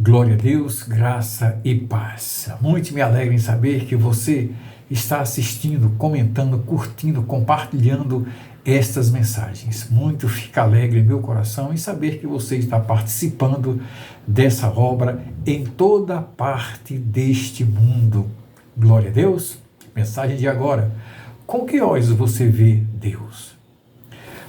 Glória a Deus, graça e paz. Muito me alegra em saber que você está assistindo, comentando, curtindo, compartilhando estas mensagens. Muito fica alegre em meu coração em saber que você está participando dessa obra em toda parte deste mundo. Glória a Deus. Mensagem de agora. Com que olhos você vê Deus?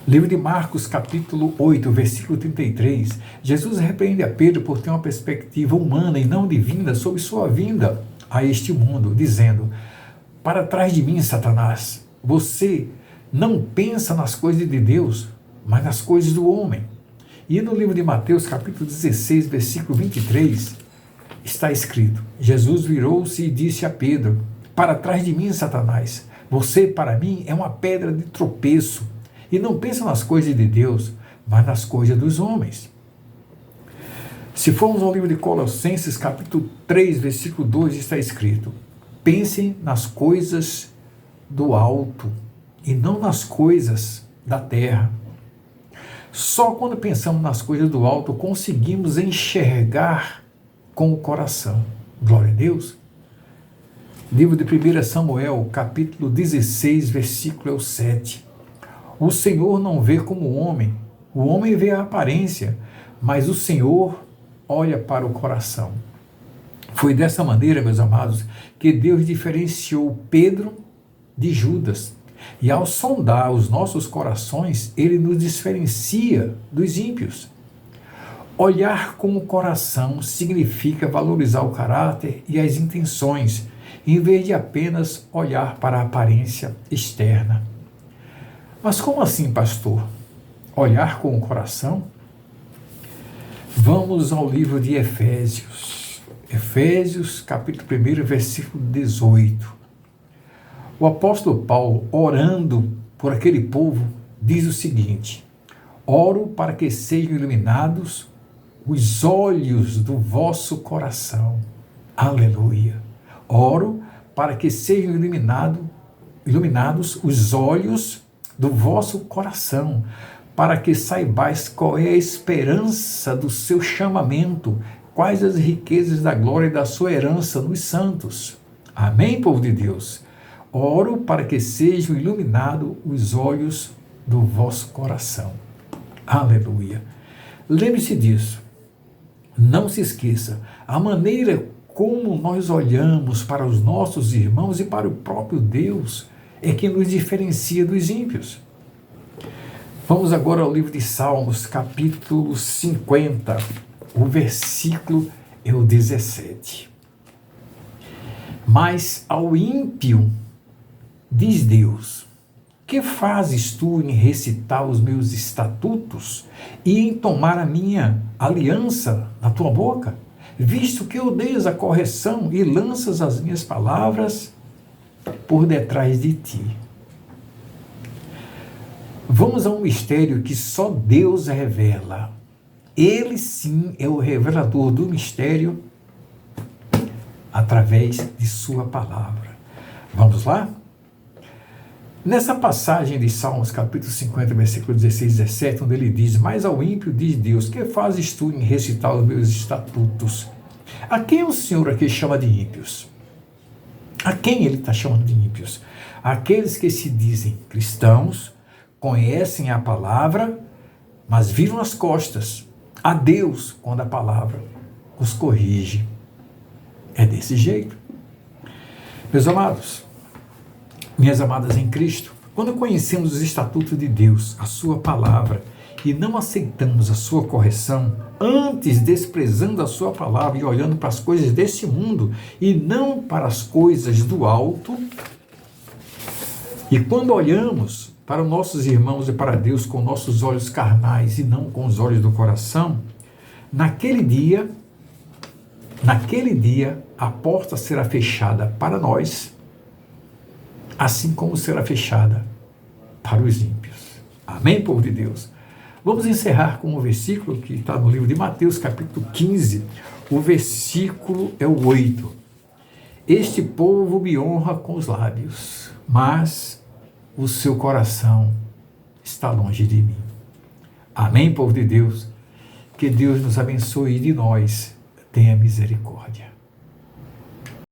Livro de Marcos, capítulo 8, versículo 33, Jesus repreende a Pedro por ter uma perspectiva humana e não divina sobre sua vinda a este mundo, dizendo: para trás de mim, Satanás, você não pensa nas coisas de Deus, mas nas coisas do homem. E no livro de Mateus, capítulo 16, versículo 23, está escrito: Jesus virou-se e disse a Pedro: para trás de mim, Satanás, você para mim é uma pedra de tropeço, e não pensa nas coisas de Deus, mas nas coisas dos homens. Se formos ao livro de Colossenses, capítulo 3, versículo 2, está escrito: pensem nas coisas do alto e não nas coisas da terra. Só quando pensamos nas coisas do alto conseguimos enxergar com o coração. Glória a Deus. Livro de 1 Samuel, capítulo 16, versículo 7. O Senhor não vê como o homem vê a aparência, mas o Senhor olha para o coração. Foi dessa maneira, meus amados, que Deus diferenciou Pedro de Judas. E ao sondar os nossos corações, Ele nos diferencia dos ímpios. Olhar com o coração significa valorizar o caráter e as intenções, em vez de apenas olhar para a aparência externa. Mas como assim, pastor? Olhar com o coração? Vamos ao livro de Efésios. Efésios, capítulo 1, versículo 18. O apóstolo Paulo, orando por aquele povo, diz o seguinte: oro para que sejam iluminados os olhos do vosso coração. Aleluia. Oro para que sejam iluminados os olhos do vosso coração, para que saibais qual é a esperança do seu chamamento, quais as riquezas da glória e da sua herança nos santos. Amém, povo de Deus? Oro para que sejam iluminados os olhos do vosso coração. Aleluia. Lembre-se disso. Não se esqueça, a maneira como nós olhamos para os nossos irmãos e para o próprio Deus é que nos diferencia dos ímpios. Vamos agora ao livro de Salmos, capítulo 50, o versículo é o 17. Mas ao ímpio diz Deus: que fazes tu em recitar os meus estatutos e em tomar a minha aliança na tua boca? Visto que odeias a correção e lanças as minhas palavras por detrás de ti. Vamos a um mistério que só Deus revela. Ele sim é o revelador do mistério através de sua palavra. Vamos lá? Nessa passagem de Salmos, capítulo 50, versículo 16 e 17, onde ele diz: mas ao ímpio diz Deus: que fazes tu em recitar os meus estatutos? A quem o Senhor aqui chama de ímpios? A quem ele está chamando de ímpios? Aqueles que se dizem cristãos, conhecem a palavra, mas viram as costas a Deus quando a palavra os corrige. É desse jeito. Meus amados, minhas amadas em Cristo, quando conhecemos os estatutos de Deus, a sua palavra, e não aceitamos a sua correção, antes desprezando a sua palavra e olhando para as coisas desse mundo e não para as coisas do alto, e quando olhamos para os nossos irmãos e para Deus com nossos olhos carnais e não com os olhos do coração, naquele dia a porta será fechada para nós, assim como será fechada para os ímpios. Amém, povo de Deus? Vamos encerrar com um versículo que está no livro de Mateus, capítulo 15, o versículo é o 8. Este povo me honra com os lábios, mas o seu coração está longe de mim. Amém, povo de Deus? Que Deus nos abençoe de nós tenha misericórdia.